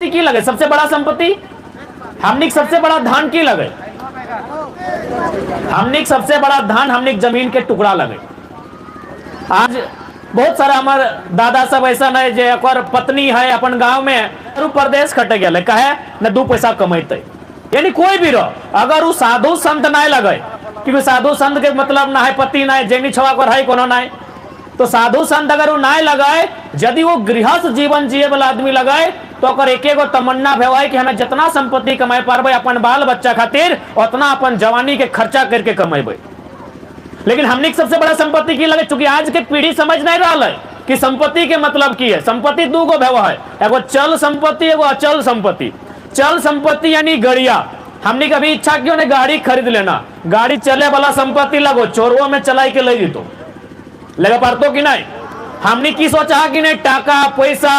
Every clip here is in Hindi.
की लगे सबसे बड़ा संपत्ति, हमने सबसे बड़ा धान की लगे, हमने सबसे बड़ा धान हमने जमीन के टुकड़ा लगे। आज बहुत सारा हमारे दादा सब ऐसा है जे एक पत्नी है अपन गांव में प्रदेश खटे गए कहे न 2 पैसा कमेते, यानी कोई भी रहो अगर वो साधु संत ना लगे, क्योंकि साधु संत के मतलब ना है पति ना है जैनी छवा कर है कोनो ना है, तो साधु संत अगर वो ना लगाए, यदि वो गृहस्थ जीवन जिए वाला आदमी लगाए तो अगर एक एगो तमन्ना भेवाई कि हमें जितना संपत्ति कमाए पारबे अपन बाल बच्चा खातिर उतना अपन जवानी के खर्चा करके कमेबे। लेकिन हमने सबसे बड़ा संपत्ति की लगे, चूंकि आज के पीढ़ी समझ नहीं रहा है कि संपत्ति के मतलब की है। संपत्ति 2 गो भेवा है, एगो चल संपत्ति एगो अचल संपत्ति। चल संपत्ति यानी गड़िया, हमने कभी इच्छा क्यों नहीं गाड़ी खरीद लेना, गाड़ी चले वाला संपत्ति लगो चोरवा में चलाई के ले जीतो लगे पारतो कि नहीं। हमने की सोचा कि नहीं टाका पैसा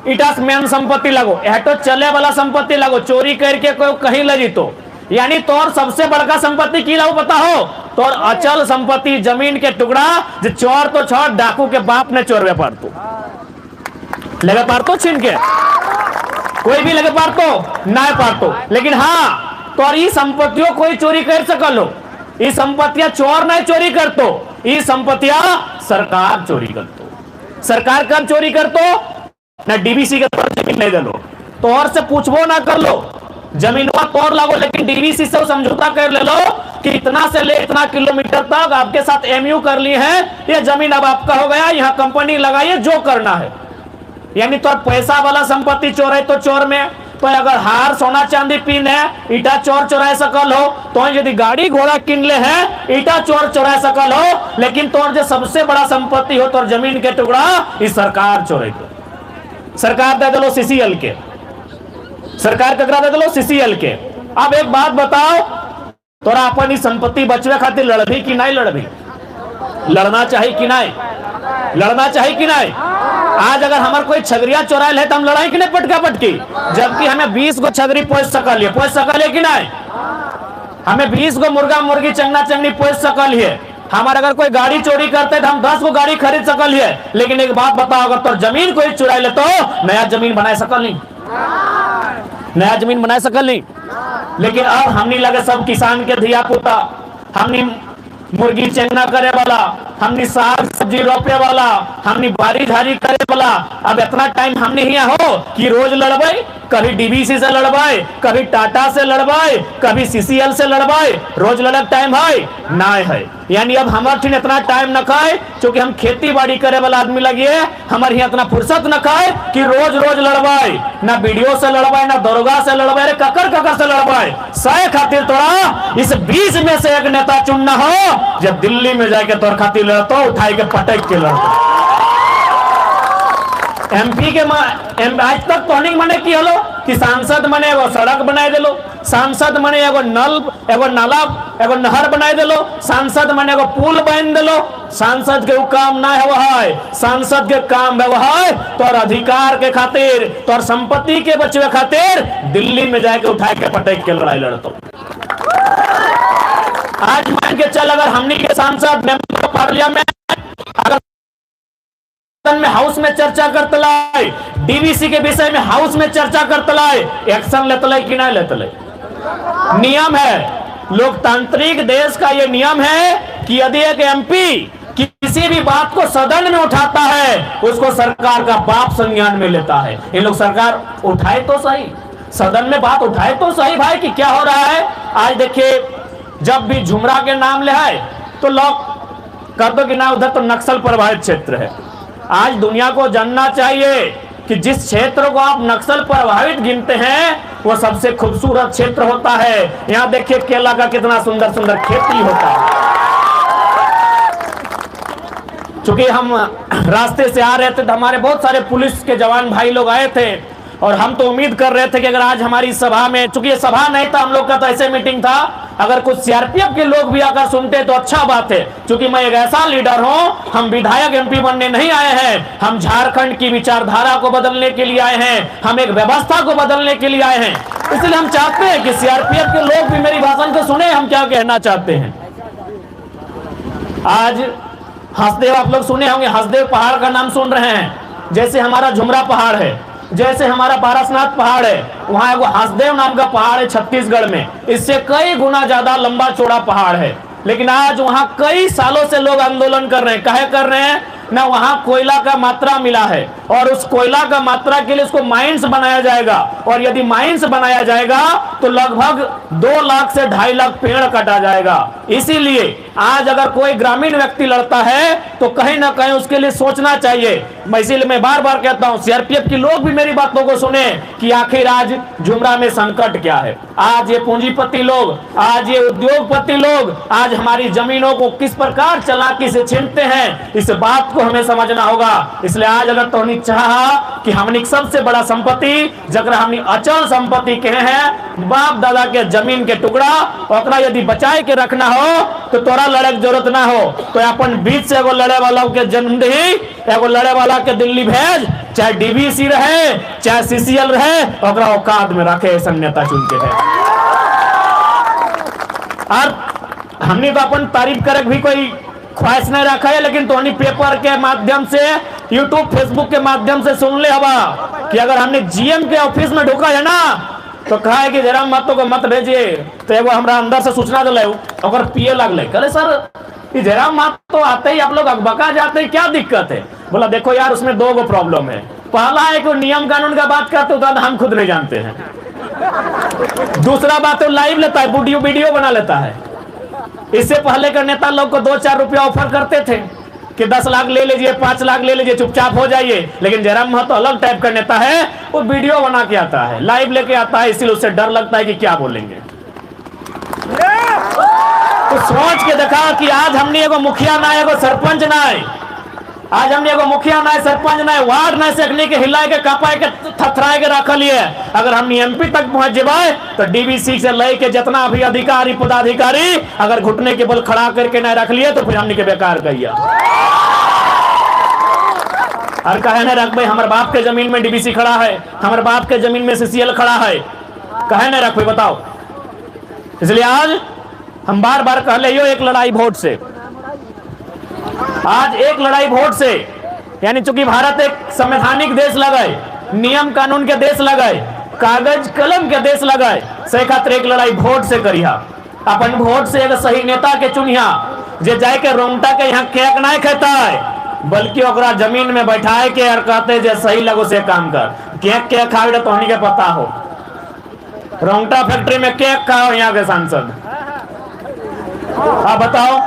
इटा मेन संपत्ति लगो, तो चले वाला संपत्ति लगो चोरी करके कोई कहीं ले जीतो। यानी तोर सबसे बड़का संपत्ति की लगो पता हो, तोर अचल संपत्ति जमीन के टुकड़ा जो चोर तो छोड़ डाकू के बाप ने चोरवे पारतो लगे पारतो छीन के, कोई भी लगे पारतो ना पारतो। लेकिन हाँ तोर ये संपत्तियों कोई चोरी कर सकलो, ये संपत्तियां चोर नहीं चोरी करतो, ये संपत्तियां सरकार चोरी करतो। सरकार कब चोरी करतो ना डीवीसी के तौर जमीन नहीं दे लो, तोर से पूछबो ना कर लो, जमीन तोड़ लागो, लेकिन डीवीसी से समझौता कर ले लो कि इतना से ले इतना किलोमीटर तक आपके साथ एमयू कर ली है, ये जमीन अब आपका हो गया, यहाँ कंपनी लगाइए जो करना है। यानी तो पैसा वाला संपत्ति चोर है तो चोर में, तो अगर हार सोना चांदी पीन है ईटा चोर चुरा सकल हो, तो यदि गाड़ी घोड़ा किन ले है ईटा चोर चुरा सकल हो, लेकिन तोर जो सबसे बड़ा संपत्ति हो तो जमीन के टुकड़ा इस सरकार चोरे को, सरकार दे दलो सीसीएल के, सरकार ककरा दे दलो सीसीएल के। अब एक बात बताओ, तोरा अपनी संपत्ति बचवे खातिर लड़भी कि नहीं लड़भी, लड़ना चाहिए कि नहीं, लड़ना चाहिए कि नहीं। आज अगर हमारे कोई छगरिया चोरायल है तो हम लड़ाई कि नहीं पटका पटकी, जबकि हमें 20 गो छगरी पोस सकल है कि नहीं, हमें 20 गो मुर्गा मुर्गी चंगना चंगनी पोस सकल है। हमारे अगर कोई गाड़ी चोरी करते तो हम 10 गो गाड़ी खरीद सकल है। लेकिन एक बात बताओ, अगर तो जमीन कोई चुरा ले तो नया जमीन बना सकल नहीं, नया जमीन बना सकल नहीं। लेकिन अब हमने लगे सब किसान के धिया पुता, हमने मुर्गी चंगना करे वाला, हमने साग सब्जी रोपे वाला, हमने बारी झारी करे वाला, अब इतना टाइम हमने यहाँ हो कि रोज लड़बे, कभी डीवीसी से लड़बे, कभी टाटा से लड़बे, कभी सीसीएल से लड़बे, रोज लड़क टाइम है ना है। यानी अब हमारे इतना टाइम न खाए, क्योंकि हम खेती बाड़ी करे वाला आदमी लगिए, हमारे यहाँ इतना फुर्सत न खाए कि रोज रोज लड़बे, ना बीडीओ से लड़बे, ना दरोगा से लड़बे, अरे ककर से लड़बे। सह खातिर तोरा इस 20 में से एक नेता चुनना हो, जब दिल्ली में जाके तोर खातिर लड़तो उठाई के पटक के लड़तो। एमपी के आज तक टॉनिंग मने की हलो कि सांसद मने एगो सड़क बनाए देलो, सांसद मने एगो नाला एगो नहर बनाए देलो, सांसद मने एगो पुल बन देलो। सांसद के काम ना है, सांसद के काम है तोर अधिकार के खातिर, तोर संपत्ति के बचवे खातिर दिल्ली में जाके उठा के पटक के लड़ाई लड़तो। आज मान के चल, अगर हमनी के सांसद मेंबर पार्लियामेंट अगर में हाउस में चर्चा करतलाय, डीवीसी के विषय में हाउस में चर्चा करतलाय, एक्शन लेतलाय कि नहीं लेतलाय। नियम है, लोकतांत्रिक देश का ये नियम है कि यदि एक एमपी किसी भी बात को सदन में उठाता है, उसको सरकार का बाप संज्ञान में लेता है। इन लोग सरकार उठाए तो सही, सदन में बात उठाए तो सही भाई कि क्या हो रहा है। आज देखिए, जब भी झुमरा के नाम ले आए तो लोग कर दो कि ना उधर तो नक्सल प्रभावित क्षेत्र है। आज दुनिया को जानना चाहिए कि जिस क्षेत्र को आप नक्सल प्रभावित गिनते हैं वो सबसे खूबसूरत क्षेत्र होता है। यहाँ देखिए केला का कितना सुंदर सुंदर खेती होता है। चूंकि हम रास्ते से आ रहे थे तो हमारे बहुत सारे पुलिस के जवान भाई लोग आए थे, और हम तो उम्मीद कर रहे थे कि अगर आज हमारी सभा में, चूंकि ये सभा नहीं था हम लोग का, तो ऐसे मीटिंग था, अगर कुछ सीआरपीएफ के लोग भी आकर सुनते तो अच्छा बात है। क्योंकि मैं एक ऐसा लीडर हूं, हम विधायक एमपी बनने नहीं आए हैं, हम झारखंड की विचारधारा को बदलने के लिए आए हैं, हम एक व्यवस्था को बदलने के लिए आए हैं। इसलिए हम चाहते हैं कि सीआरपीएफ के लोग भी मेरी भाषण को सुने, हम क्या कहना चाहते हैं। आज हसदेव आप लोग सुने होंगे, हसदेव पहाड़ का नाम सुन रहे हैं, जैसे हमारा झुमरा पहाड़ है। जैसे हमारा पारसनाथ पहाड़ है, वहां एगो हसदेव नाम का पहाड़ है छत्तीसगढ़ में, इससे कई गुना ज्यादा लंबा चौड़ा पहाड़ है, लेकिन आज वहां कई सालों से लोग आंदोलन कर रहे हैं। काहे कर रहे हैं? ना वहां कोयला का मात्रा मिला है और उस कोयला का मात्रा के लिए उसको माइंस बनाया जाएगा, और यदि माइंस बनाया जाएगा तो लगभग 2 लाख से 2.5 लाख पेड़ काटा जाएगा। इसीलिए आज अगर कोई ग्रामीण व्यक्ति लड़ता है तो कहीं ना कहीं उसके लिए सोचना चाहिए। मैं इसीलिए मैं बार बार कहता हूं, सीआरपीएफ के लोग भी मेरी बातों को सुने कि आखिर आज जुमरा में संकट क्या है। आज ये पूंजीपति लोग, आज ये उद्योगपति लोग आज हमारी जमीनों को किस प्रकार चालाकी से छीनते हैं, इस बात को हमें समझना होगा। इसलिए आज अगर तोहनी चाहा कि हमनी सबसे बड़ा संपत्ति जकरा हमनी अचल संपत्ति कहे हैं, बाप दादा के जमीन के टुकड़ा, ओकरा यदि बचाए के रखना हो तो तोरा लड़े की जरूरत ना हो तो अपन बीच से एगो लड़े वाला के जन्म दही, एगो लड़े वाला के दिल्ली भेज, चाहे डीवीसी रहे चाहे सीसीएल रहे, ओकरा औकात में रखे ऐसा नेता चुन के है। और हमने तो अपन तारीफ करे भी कोई ख्वाहिश नहीं रखा है, लेकिन तोहनी पेपर के माध्यम से, यूट्यूब फेसबुक के माध्यम से सुन ले हवा कि अगर हमने जीएम के ऑफिस में ढुका है ना तो कहा है कि जरा मत को मत भेजिए, तो एगो हमरा अंदर से सूचना दिले और पिए लगले। कहले सर ये जरा मत तो आते ही आप लोग अकबका जाते हैं, क्या दिक्कत है? बोला देखो यार उसमें 2 गो प्रॉब्लम है। पहला है कि नियम कानून का बात करते हो तो हम खुद नहीं जानते हैं, दूसरा बात तो लाइव लेता है, वीडियो बना लेता है। इससे पहले का नेता लोग को 2-4 रुपया ऑफर करते थे कि 10 लाख ले लीजिए, 5 लाख ले लीजिए, चुपचाप हो जाइए, लेकिन जयराम महतो अलग टाइप का नेता है, वो वीडियो बना के आता है, लाइव लेके आता है, इसीलिए उससे डर लगता है कि क्या बोलेंगे। तो सोच के देखा कि आज हमने एगो मुखिया ना एगो सरपंच ना है, आज हमने एगो मुखिया ना सरपंच ना वार्ड ना सकने के हिलाए के कापाए के थथराए के रखल है। अगर हम एमपी तक पहुंच जाए तो डीवीसी से लेके जितना भी अधिकारी पदाधिकारी अगर घुटने के बल खड़ा करके ना रख लिए तो फिर हमने के बेकार कहिया। और कहे ना रख भाई हमारे बाप के जमीन में डीवीसी खड़ा है, हमारे बाप के जमीन में सीसीएल खड़ा है, कहे ना रख भाई बताओ। इसलिए आज हम बार बार कह ले एक लड़ाई वोट से, आज एक लड़ाई वोट से, यानी चूंकि भारत एक संवैधानिक देश लगे, नियम कानून के देश लगे, कागज कलम के देश लगे, से खातिर एक लड़ाई वोट से करिया। अपन वोट से एक सही नेता के चुनिया, जे जाए के रोंगटा के यहाँ केक नहीं खाता है, बल्कि ओकरा जमीन में बैठाए के और कहते जे सही लगो से काम कर। केक के खावे तो के पता हो, रोंगटा फैक्ट्री में केक खाओ यहाँ के सांसद। आप बताओ,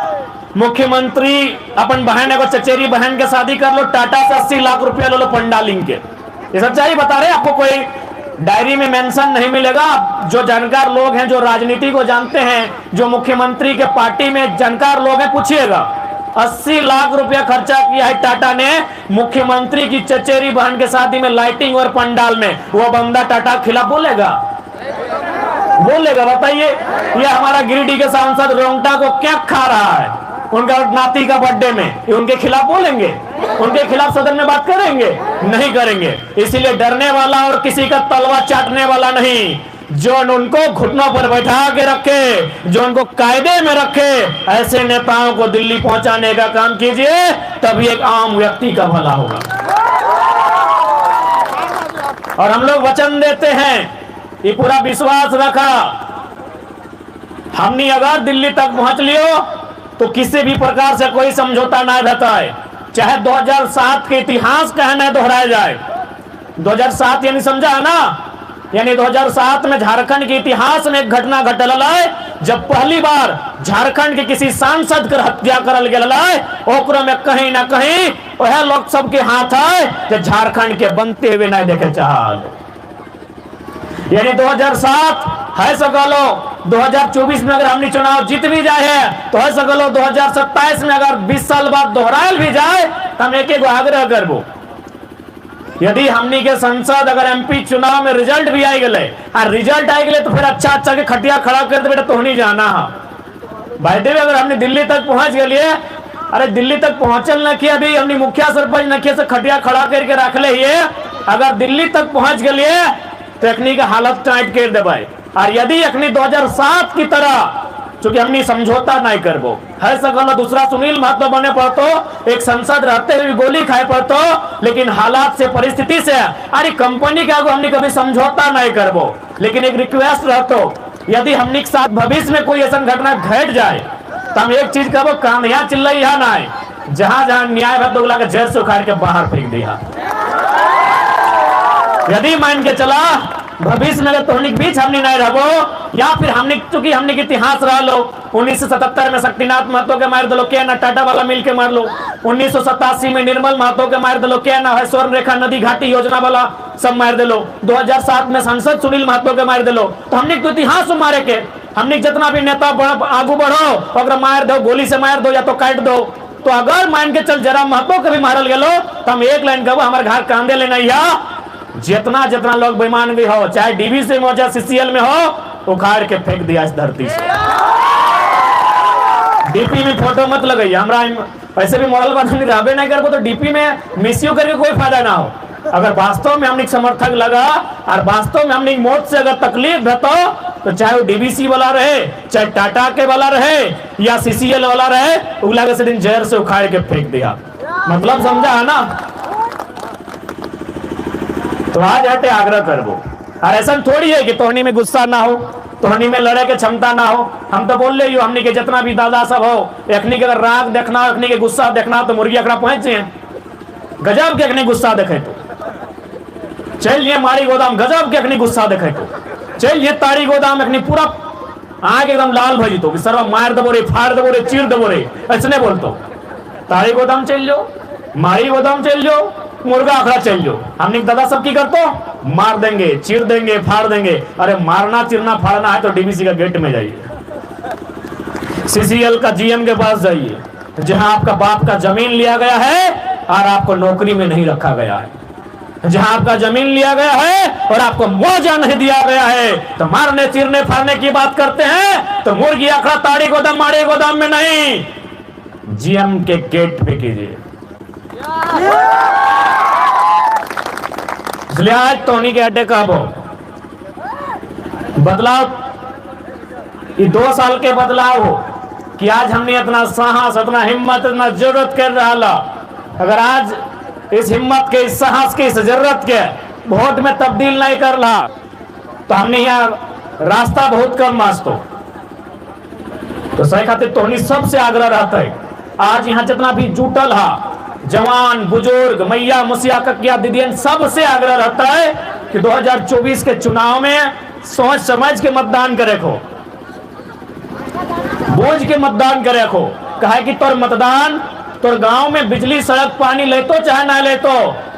मुख्यमंत्री अपन बहन एगो चचेरी बहन के शादी कर लो, टाटा से 80 लाख रुपया ले लो पंडालिंग के, ये सच्चाई बता रहे। आपको कोई डायरी में मेंशन नहीं मिलेगा। जो जानकार लोग हैं, जो राजनीति को जानते हैं, जो मुख्यमंत्री के पार्टी में जानकार लोग हैं, पूछिएगा 80 लाख रुपया खर्चा किया है टाटा ने मुख्यमंत्री की चचेरी बहन के शादी में, लाइटिंग और पंडाल में। वो बंदा टाटा के खिलाफ बोलेगा? बोलेगा? बताइए। ये हमारा गिरिडीह के सांसद रोंगटा को क्या खा रहा है उनका नाती का बर्थडे में, ये उनके खिलाफ बोलेंगे? उनके खिलाफ सदन में बात करेंगे? नहीं करेंगे। इसीलिए डरने वाला और किसी का तलवा चाटने वाला नहीं, जो उनको घुटनों पर बैठा के रखे, जो उनको कायदे में रखे, ऐसे नेताओं को दिल्ली पहुंचाने का काम कीजिए, तभी एक आम व्यक्ति का भला होगा। और हम लोग वचन देते हैं, ये पूरा विश्वास रखा, हमने अगर दिल्ली तक पहुंच लियो तो किसी भी प्रकार से कोई समझौता ना रहता है, चाहे 2007 के इतिहास कहना दोहराया जाए। 2007 यानी समझा है ना, यानी 2007 में झारखंड के इतिहास में एक घटना घटल है, जब पहली बार झारखंड के किसी सांसद कर हत्या करल गेल है, ओकरो में कहीं ना कहीं वह लोग सबके हाथ है जो झारखंड के बनते हुए नहीं देखे चाहत। यानी 2007 है सकलो, 2024 में अगर हमने चुनाव जीत भी जाए है तो है सकलो 2027 में अगर 20 साल बाद दोहरायल भी जाए तो हम एक आग्रह करबो, यदि हमनी के संसद अगर एमपी चुनाव में रिजल्ट भी आई गए और रिजल्ट आई गए तो फिर अच्छा के खटिया खड़ा कर दे बेटा, तो नहीं जाना है भाई देव। अगर हमने दिल्ली तक पहुंच गए, अरे दिल्ली तक पहुंचल न किया, अभी हमने मुखिया सरपंच न किया से खटिया खड़ा करके रख ले, अगर दिल्ली तक पहुंच गए तो अखनी का हालत टाइट कर दे भाई। और यदि अखनी 2007 की तरह चूंकि हमने समझौता नहीं करबो है सकल दूसरा सुनील महतो बने पड़तो, एक सांसद रहते हुए गोली खाए पड़तो, लेकिन हालात से परिस्थिति से अरे कंपनी के आगे हमने कभी समझौता नहीं करबो। लेकिन एक रिक्वेस्ट रहतो, यदि हमने के साथ भविष्य में कोई ऐसा घटना घट जाए तो हम एक चीज कहबो, काम यहाँ चिल्लाई यहाँ नहीं, जहां जहां न्याय है तो के जेल से उखाड़ के बाहर फेंक दिया। यदि मान के चला भविष्य में अगर तोहनी के बीच हमने नहीं रहो, या फिर हमने चूंकि हमने इतिहास रह लो 1977 में शक्तिनाथ महतो के मार दलो क्या ना, टाटा वाला मिल के मार लो, 1987 में निर्मल महतो के मार दलो क्या ना है, स्वर्ण रेखा नदी घाटी योजना वाला सब मार दलो, 2007 में सांसद सुनील महतो के मार दलो। तो हमने तो इतिहास मारे के, हमने जितना भी नेता आगू बढ़ो अगर मार दो, गोली से मार दो या तो काट दो। तो अगर मान के चल जरा महतो के भी मारल गेलो तो हम एक लाइन कहबो, हमारे घर कांदे लेना या जितना जितना लोग बेईमान भी हो, चाहे डीवीसी में हो चाहे सीसीएल में हो, उखाड़ के फेंक दिया इस धरती से। डीपी में फोटो मत लगाइए, हमरा ऐसे भी मॉडल बनाने रहबे नहीं करबो तो डीपी में मिसयूज करके कोई फायदा ना हो। अगर वास्तव में हमने समर्थक लगा और वास्तव में हमने मौत से अगर तकलीफ है तो चाहे वो डीवीसी वाला रहे, चाहे टाटा के वाला रहे या सीसीएल वाला रहे, उगला के दिन जहर से उखाड़ के फेंक दिया। मतलब समझा है ना? तो आज हटे आग्रह करबो, और ऐसा थोड़ी है कि तोहनी में गुस्सा ना हो, तोहनी में लड़े के क्षमता ना हो। हम तो बोल रही हो हमने के जितना भी दादा सब हो, अखनी के अगर राग देखना, अखनी के गुस्सा देखना तो मुर्गी अखड़ा पहुंचे गजब के अखनी गुस्सा देखे तो चलिए मारी गोदाम, गजब के अखनी गुस्सा देखे तो चलिए तारी गोदाम अखनी पूरा आग एकदम लाल भजी तो सर्व मार दबो रे, फाड़ दबो रे, चीर दबो रे, ऐसने बोलतो। तारी गोदाम चल जाओ, मारी गोदाम चल जाओ, मुर्गा अखड़ा चल जाओ, हमने दादा सब की करतो मार देंगे, चीर देंगे, फाड़ देंगे। अरे मारना चीरना फाड़ना है तो डीवीसी का गेट में जाइए, सीसीएल का जीएम के पास जाइए, जहां आपका बाप का जमीन लिया गया है और आपको नौकरी में नहीं रखा गया है, जहां आपका जमीन लिया गया है और आपको मुआवजा नहीं दिया गया है, तो मारने चीरने फाड़ने की बात करते हैं तो मुर्गी अखड़ा ताड़ी गोदाम माड़ी गोदाम में नहीं, जीएम के गेट पे कीजिए। इसलिए आज टोनी के अड्डे कहबो बदलाव, ये 2 साल के बदलाव हो कि आज हमने इतना साहस, इतना हिम्मत, इतना जरूरत कर रहा। अगर आज इस हिम्मत के, इस साहस के, इस जरूरत के वोट में तब्दील नहीं कर रहा तो हमने यहाँ रास्ता बहुत कम मास्तो। तो सही खातिर तोहनी सबसे आग्रह रहता है, आज यहाँ जितना भी जुटल है जवान बुजुर्ग मैया मुसिया ककिया दीदियन, सबसे आग्रह रहता है कि 2024 के चुनाव में सोच समझ के मतदान करे को, बोझ के मतदान करे को। कहे कि तोर मतदान तोर गांव में बिजली सड़क पानी ले तो चाहे ना ले तो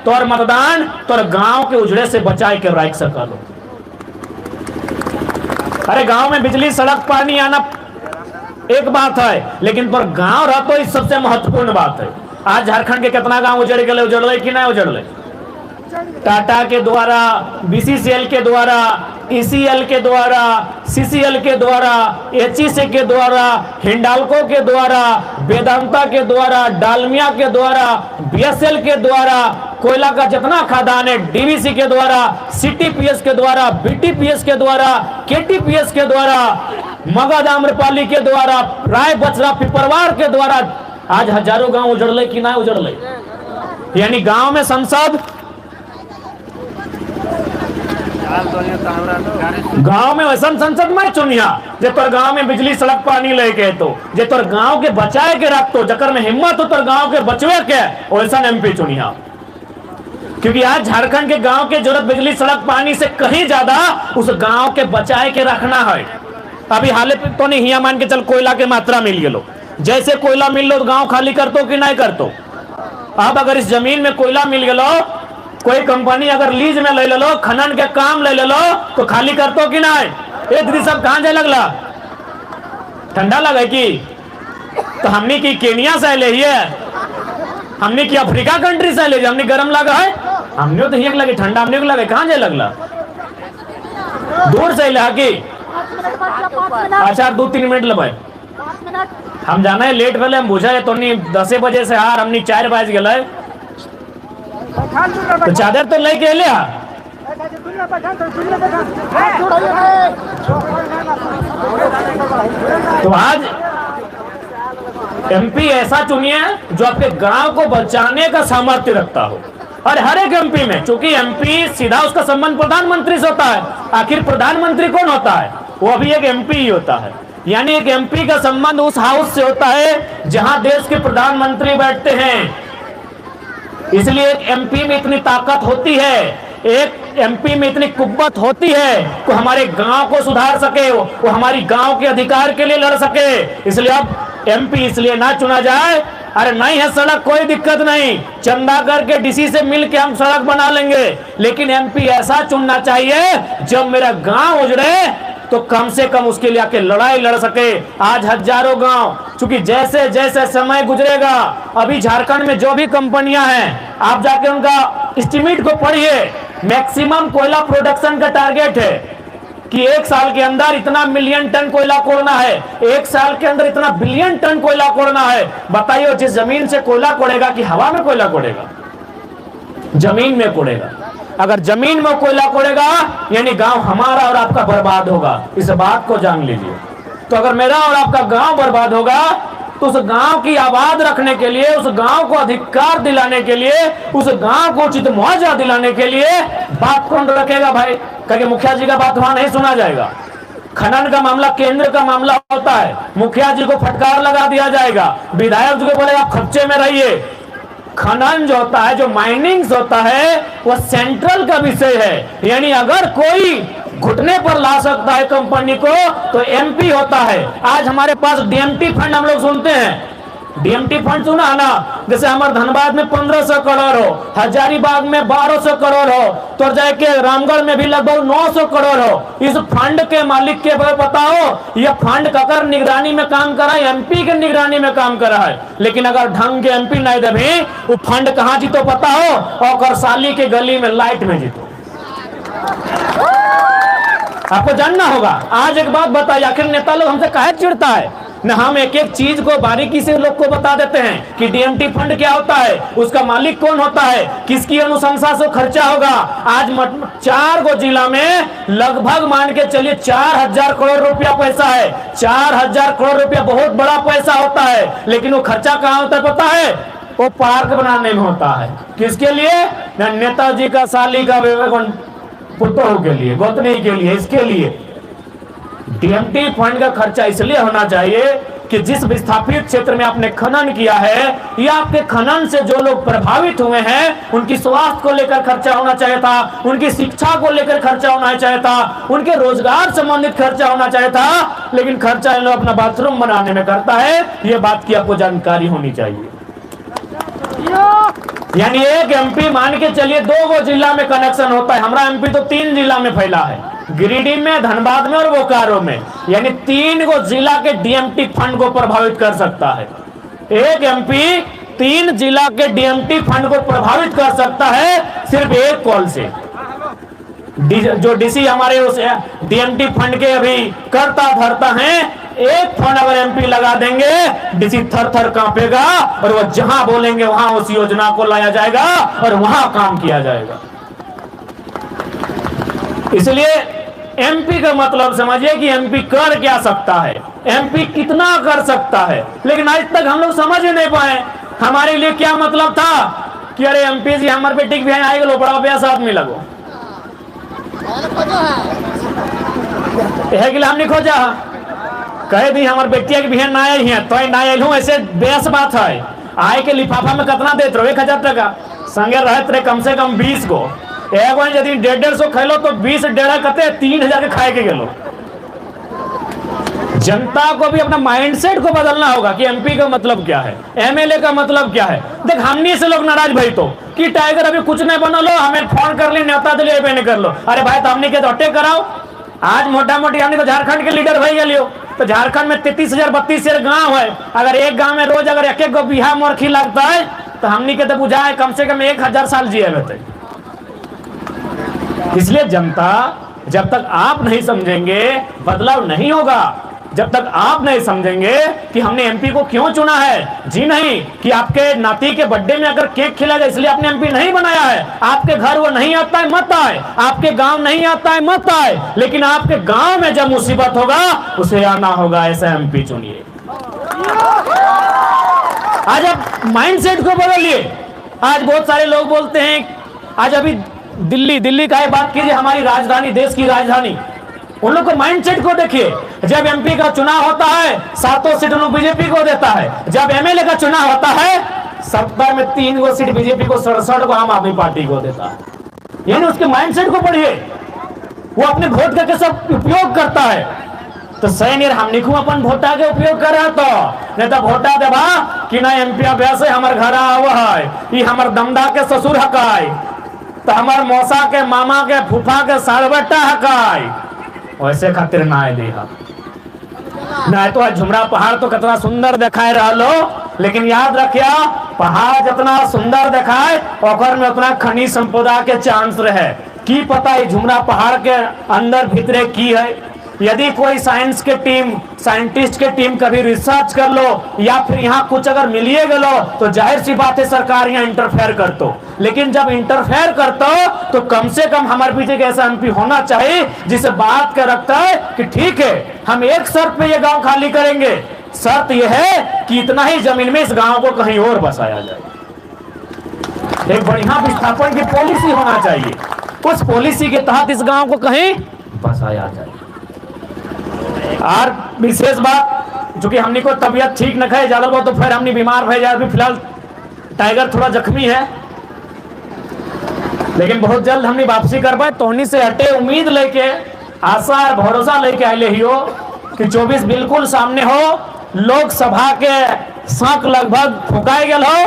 तोर मतदान तोर गांव के उजड़े से बचाए के रख सको। अरे गांव में बिजली सड़क पानी आना एक बात है, लेकिन तोर गांव रह तो सबसे महत्वपूर्ण बात है। आज झारखंड के कितना गांव उजड़ गए, उजड़ले कि नहीं उजड़ले? टाटा के द्वारा, बीसीसीएल के द्वारा, ईसीएल के द्वारा, सीसीएल के द्वारा, एचईसी के द्वारा, हिंडाल्को के द्वारा, वेदांता के द्वारा, डालमिया के द्वारा, बीएसएल के द्वारा, कोयला का जितना खदान है डीवीसी के द्वारा, सीटीपीएस के द्वारा, बीटीपीएस के द्वारा, केटीपीएस के द्वारा, मगध आम्रपाली के द्वारा, राय बचरा पिपरवार के द्वारा आज हजारों गांव उजड़ले कि ना उजड़ले। यानी गांव में संसद, गांव में वैसा संसद में चुनिया जे तोर गांव में बिजली सड़क पानी लेके तो जे तोर गांव के बचाए के रख तो जकर में हिम्मत हो तोर गांव के बचवे के वैसा एमपी चुनिया। क्योंकि आज झारखंड के गांव के जरूरत बिजली सड़क पानी से कहीं ज्यादा उस गांव के बचाए के रखना है। अभी हाले तो नहीं हिया मान के चल कोयला के मात्रा मिल गए, जैसे कोयला मिल लो तो गांव खाली कर तो कि नहीं कर तो। अब अगर इस जमीन में कोयला मिल गया, कोई कंपनी अगर लीज में ले लो, खनन के काम ले लो तो खाली कर तो कि नहीं? एक दिन सब कहां जाए लगला, ठंडा लगे कि तो हमने की केनिया से ले है, हमने की अफ्रीका कंट्री से ले, हमने गर्म लगा है, हमने तो लगे ठंडा, हमने को लगे कहां जाए लगला, दूर से ले कि अच्छा 2-3 मिनट लगे हम जाना है लेट पहले हम बुझा है तो नहीं 10 बजे से हार हमने 4 बज गए तो चादर तो लेके ले तो आज एमपी ऐसा चुनिए जो आपके गांव को बचाने का सामर्थ्य रखता हो। और हर एक एमपी में, चूंकि एमपी सीधा उसका संबंध प्रधानमंत्री से होता है, आखिर प्रधानमंत्री कौन होता है? वो भी एक एमपी ही होता है। यानी एक एमपी का संबंध उस हाउस से होता है जहां देश के प्रधानमंत्री बैठते हैं। इसलिए एक एमपी में इतनी ताकत होती है, एक एमपी में इतनी कुव्वत होती है कि हमारे गांव को सुधार सके, वो हमारी गांव के अधिकार के लिए लड़ सके। इसलिए अब एमपी इसलिए ना चुना जाए, अरे नहीं है सड़क, कोई दिक्कत नहीं, चंदा करके डीसी से मिल के हम सड़क बना लेंगे, लेकिन एमपी ऐसा चुनना चाहिए जब मेरा गांव उजड़े तो कम से कम उसके लिए आके लड़ाई लड़ सके। आज हजारों गांव, चूंकि जैसे जैसे समय गुजरेगा, अभी झारखंड में जो भी कंपनियां हैं, आप जाके उनका एस्टिमेट को पढ़िए, मैक्सिमम कोयला प्रोडक्शन का टारगेट है कि एक साल के अंदर इतना मिलियन टन कोयला कोड़ना है, एक साल के अंदर इतना बिलियन टन कोयला कोड़ना है। बताइए, जिस जमीन से कोयला कोड़ेगा कि हवा में कोयला कोड़ेगा? जमीन में कोड़ेगा। अगर जमीन में कोयला कोड़ेगा यानी गांव हमारा और आपका बर्बाद होगा, इस बात को जान लीजिए। तो अगर मेरा और आपका गांव बर्बाद होगा तो उस गांव की आबाद रखने के लिए, उस गांव को अधिकार दिलाने के लिए, उस गांव को उचित मुआवजा दिलाने के लिए बात कौन रखेगा भाई? क्योंकि मुखिया जी का बात वहां नहीं सुना जाएगा। खनन का मामला केंद्र का मामला होता है, मुखिया जी को फटकार लगा दिया जाएगा, विधायक जी को बोलेगा आप खर्चे में रहिए। खनन जो होता है, जो माइनिंग होता है, वह सेंट्रल का विषय है। यानी अगर कोई घुटने पर ला सकता है कंपनी को तो एमपी होता है। आज हमारे पास डीएमटी फंड हम लोग सुनते हैं, डीएमटी फंड सुना है ना? जैसे हमारे धनबाद में 1500 करोड़ हो, हजारीबाग में 1200 करोड़ हो, तो जाके रामगढ़ में भी लगभग 900 करोड़ हो। इस फंड के मालिक के बताओ, यह फंड ककर निगरानी में काम कर रहा है, एमपी के निगरानी में काम कर रहा है। लेकिन अगर ढंग के एमपी नहीं देवे, वो फंड कहाँ जीतो पता हो? और करसाली के गली में लाइट में जीतो। आपको जानना होगा। आज एक बात बताइए, आखिर नेता लोग हमसे काहे चिढ़ता है? न हम एक एक चीज को बारीकी से लोग को बता देते हैं कि डीएमटी फंड क्या होता है, उसका मालिक कौन होता है, किसकी अनुशंसा से खर्चा होगा। आज 4 गो जिला में लगभग मान के चलिए 4000 करोड़ रुपया पैसा है। 4000 करोड़ रुपया बहुत बड़ा पैसा होता है, लेकिन वो खर्चा कहाँ होता है पता है? वो पार्क बनाने में होता है। किसके लिए? नेताजी का साली का पुतोह के लिए, गोतनी के लिए। इसके लिए डीएमटी फंड का खर्चा इसलिए होना चाहिए कि जिस विस्थापित क्षेत्र में आपने खनन किया है, या आपके खनन से जो लोग प्रभावित हुए हैं, उनकी स्वास्थ्य को लेकर खर्चा होना चाहिए था, उनकी शिक्षा को लेकर खर्चा होना चाहिए था, उनके रोजगार संबंधित खर्चा होना चाहिए था। लेकिन खर्चा इन लोग अपना बाथरूम बनाने में करता है। ये बात की आपको जानकारी होनी चाहिए। यानी एक एमपी मान के चलिए 2 गो जिला में कनेक्शन होता है। हमारा एमपी तो 3 जिला में फैला है, गिरिडीह में, धनबाद में और बोकारो में। यानी 3 गो जिला के डीएमटी फंड को प्रभावित कर सकता है। एक एमपी 3 जिला के डीएमटी फंड को प्रभावित कर सकता है सिर्फ एक कॉल से। जो डीसी हमारे उस डीएमटी फंड के अभी करता धरता है, एक फोन अगर एमपी लगा देंगे, डीसी थर थर कांपेगा और वो जहां बोलेंगे वहां उस योजना को लाया जाएगा और वहां काम किया जाएगा। इसलिए एमपी का मतलब समझिए कि एमपी कर क्या सकता है, एमपी कितना कर सकता है। लेकिन आज तक हम लोग समझ ही नहीं पाए हमारे लिए क्या मतलब था कि अरे एमपी जी हमारे बेटी भी आए गलो, बड़ा ब्यास आदमी लगो है कि हमने खोजा कहे दी हमारे बेटिया के बिहान ना आए हैं तो ना आये हूँ। ऐसे बेस बात है, आए के लिफाफा में कितना देते रहो? 1000 टका संगे रहते रहे कम से कम 20 गो। एगो यदि 150 खेलो तो 20 डेढ़ कते 3000 के खाए के गेलो। जनता को भी अपना माइंडसेट को बदलना होगा कि एमपी का मतलब क्या है, एमएलए का मतलब क्या है। देख हमनी से लोग नाराज भाई तो कि टाइगर अभी कुछ नहीं बना लो, हमें फोन कर ली न्योता दिले नहीं कर लो। अरे भाई तो हमने के तो अटैक कराओ। आज मोटा मोटी हमने तो झारखंड के लीडर भाई गलियो, तो झारखंड में 33,000 32,000 गांव है। अगर एक गांव में रोज अगर एक गो बिहा मोरखी लगता है तो हमनी के तो बुझाए कम से कम 1000 साल जिए रहते। इसलिए जनता जब तक आप नहीं समझेंगे बदलाव नहीं होगा। जब तक आप नहीं समझेंगे कि हमने एमपी को क्यों चुना है। जी नहीं कि आपके नाती के बर्थडे में अगर केक खिलाएगा इसलिए आपने एमपी नहीं बनाया है। आपके घर वो नहीं आता है मत आए, आपके गांव नहीं आता है मत आए, लेकिन आपके गांव में जब मुसीबत होगा उसे आना होगा, ऐसा एमपी चुनिए। आज आप माइंडसेट को बदलिए। आज बहुत सारे लोग बोलते हैं, आज अभी दिल्ली का बात कीजिए, हमारी राजधानी, देश की राजधानी, उन लोग को माइंडसेट को देखिए। जब एमपी का चुनाव होता है 7 सीट लोग बीजेपी को देता है, जब एमएलए का चुनाव होता है 70 में 3 सीट बीजेपी को, 67 को आम आदमी पार्टी को देता है। यानी उसके माइंडसेट को पढ़िए, वो अपने वोट का कैसे उपयोग करता है। तो सही नहीं हमने को अपन वोटा के उपयोग कर रहा तो नहीं तो वोटा देवा कि ना एमपी अभ्यास हमार घर आवा है, ये हमार दमदा के ससुर हकाय, तो हमार मौसा के मामा के फूफा के साड़बेटा हकाय, वैसे खातिर ना दिया ना। तो झुमरा पहाड़ तो कितना सुंदर दिखाए रहा, लेकिन याद रखिया पहाड़ जितना सुंदर दिखाए ओकर में उतना खनिज संपदा के चांस रहे। की पता है झुमरा पहाड़ के अंदर भीतरे की है। यदि कोई साइंस के टीम, साइंटिस्ट के टीम कभी रिसर्च कर लो या फिर यहाँ कुछ अगर मिलिए गलो तो जाहिर सी बात है सरकार यहाँ इंटरफेयर करतो। लेकिन जब इंटरफेयर करतो तो कम से कम हमारे पीछे ऐसा एमपी होना चाहिए जिसे बात कर रखता है कि ठीक है हम एक शर्त पे ये गांव खाली करेंगे, शर्त यह है कि इतना ही जमीन में इस गांव को कहीं और बसाया जाए। एक बढ़िया विस्थापन की पॉलिसी होना चाहिए, उस पॉलिसी के तहत इस गांव को कहीं बसाया जाए। और विशेष बात, चूंकि हमने को तबियत ठीक न है ज्यादा बहुत, तो फिर हमने बीमार भय जाए। फिलहाल टाइगर थोड़ा जख्मी है, लेकिन बहुत जल्द हमने वापसी कर पाए। तोहनी से हटे उम्मीद लेके, आशा और भरोसा लेके आए हो कि 24 बिल्कुल सामने हो, लोकसभा के शक लगभग फुकाए गए हो।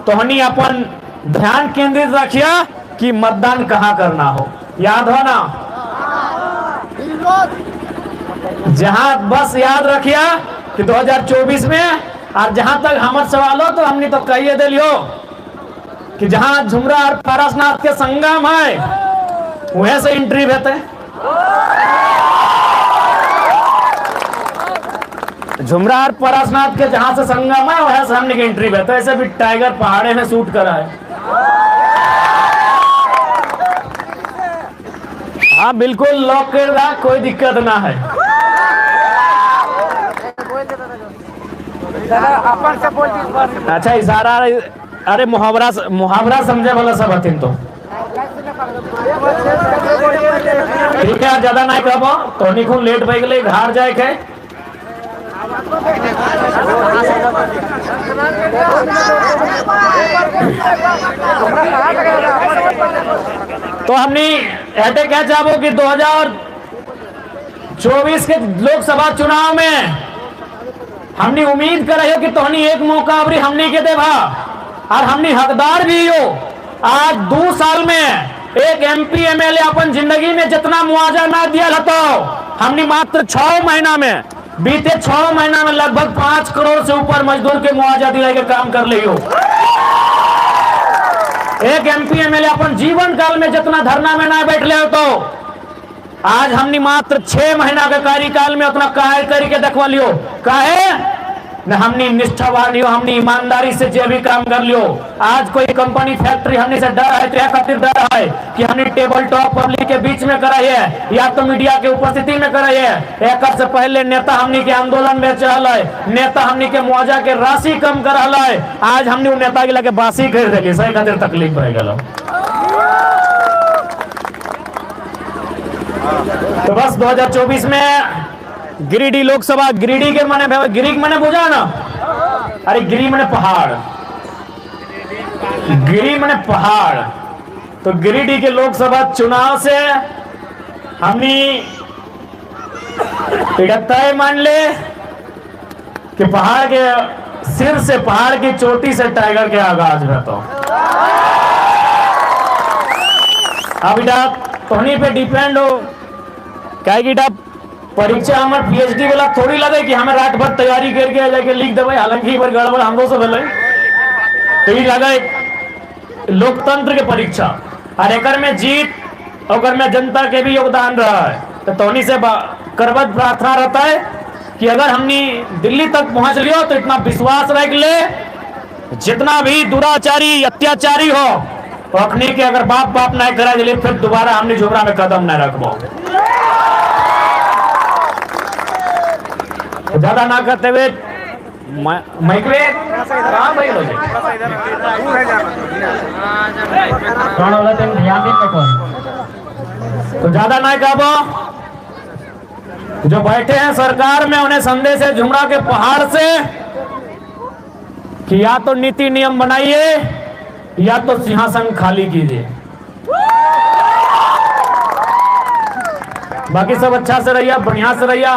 तोहनी अपन ध्यान केंद्रित रखिया कि मतदान कहाँ करना हो, याद हो ना। जहां बस याद रखिया कि 2024 में, और जहां तक हमारे सवाल हो तो हमने तो कहिए दे लियो कि जहां झुमरा और पारसनाथ के संगम है वहीं से एंट्री भेते। झुमरा और पारसनाथ के जहां से संगम है वहीं से हमने की एंट्री भेते। ऐसे भी टाइगर पहाड़े में शूट करा है। हाँ बिल्कुल लॉक कर रहा, कोई दिक्कत ना है। अच्छा इशारा, अरे मुहावरा समझे वाला सब हथिन तो ठीक है, ज्यादा नहीं कहबो तो निकुन लेट बज गए, घर जाए के। तो हमने ऐसे क्या चाहो कि 2024 के लोकसभा चुनाव में हमने उम्मीद कर रहे हो कि तोहनी एक मौका अबरी हमने के देवा, और हमने हकदार भी हो। आज 2 साल में एक एमपी एमएलए अपन जिंदगी में जितना मुआवजा ना दिया तो हमने मात्र 6 महीना में, बीते 6 महीना में लगभग 5 करोड़ से ऊपर मजदूर के मुआवजा दिलाने के काम कर लियो। एक एमपी एमएलए अपन जीवन काल में जितना धरना में ना बैठ ले तो आज हमने मात्र 6 महीना के कार्यकाल में उतना कार्य करके देखवा लियो। काहे न हमने निष्ठावान हो, हमने ईमानदारी से जो भी काम कर लियो। आज कोई कंपनी फैक्ट्री हमने से डर है, तो खातिर डर है कि हमने टेबल टॉप पब्लिक के बीच में कराई है या तो मीडिया के उपस्थिति में कराई है। एक से पहले नेता हमने के आंदोलन में चल है, नेता हमने के मुआवजा के राशि कम कर है। आज हमने उन नेता के लगे बासी कर देली, सही खातिर तकलीफ रह गया। तो बस 2024 में गिरिडीह लोकसभा, गिरिडीह के माने गिरिडीह माने बुझा ना, अरे गिरिडीह माने पहाड़, गिरिडीह माने पहाड़। तो गिरिडीह के लोकसभा चुनाव से हमने तय मान ले कि पहाड़ के सिर से, पहाड़ की चोटी से टाइगर के आगाज रहता हूं। अब बेटा तोहनी पे डिपेंड हो, क्या बेटा परीक्षा हमारे पीएचडी वाला थोड़ी लगे कि हमें रात भर तैयारी करके जाके लिख देवे। हालांकि बार गड़बड़ हमरो से भेले, तो ये लगे लोकतंत्र के परीक्षा, और एकर में जीत और में जनता के भी योगदान रहा है। तो तोहनी से करबद्ध प्रार्थना रहता है कि अगर हमने दिल्ली तक पहुंच लियो तो इतना विश्वास रख ले, जितना भी दुराचारी अत्याचारी हो अखनी के अगर बाप बाप नहीं करा दिले फिर दोबारा हमने झुमरा में कदम नहीं रखबो। ज्यादा ना करते हुए तो ज्यादा नहीं कहबो। जो बैठे हैं सरकार में उन्हें संदेश है झुमरा के पहाड़ से कि या तो नीति नियम बनाइए या तो सिंहासन खाली कीजिए। बाकी सब अच्छा से रहिए, बढ़िया से रहिए।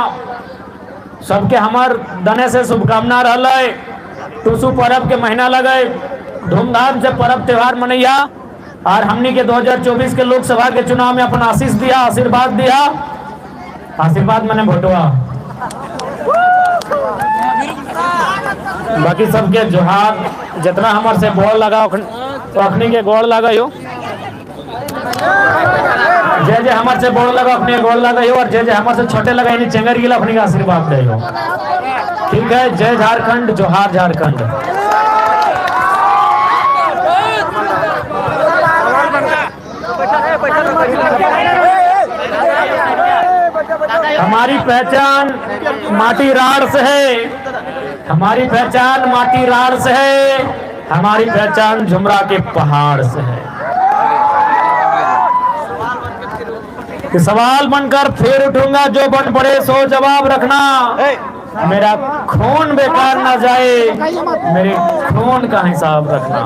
सबके हमार दने से शुभकामना रहा है। टूसू पर्व के महीना लगे, धूमधाम से पर्व त्योहार मनैया और हमनी के 2024 के लोकसभा के चुनाव में अपन आशीष दिया, आशीर्वाद दिया। आशीर्वाद मैंने भोटवा। बाकी सबके जोहार, जितना हमारे से बोल लगा अखनी के गोड़ लगा हो, जय जय हमारे से बोल लगा अपने गोड़ लगा हो, और जय जय हमारे से छोटे लगा यानी चेंगर गिला अपनी का आशीर्वाद दे हो। ठीक है, जय झारखंड, जोहार झारखंड। हमारी पहचान माटी राड़ से है, हमारी पहचान माटी राड़ से है, हमारी पहचान झुमरा के पहाड़ से है। कि सवाल बनकर फिर उठूंगा, जो बन पड़े सो जवाब रखना। मेरा खून बेकार ना जाए, मेरे खून का हिसाब रखना।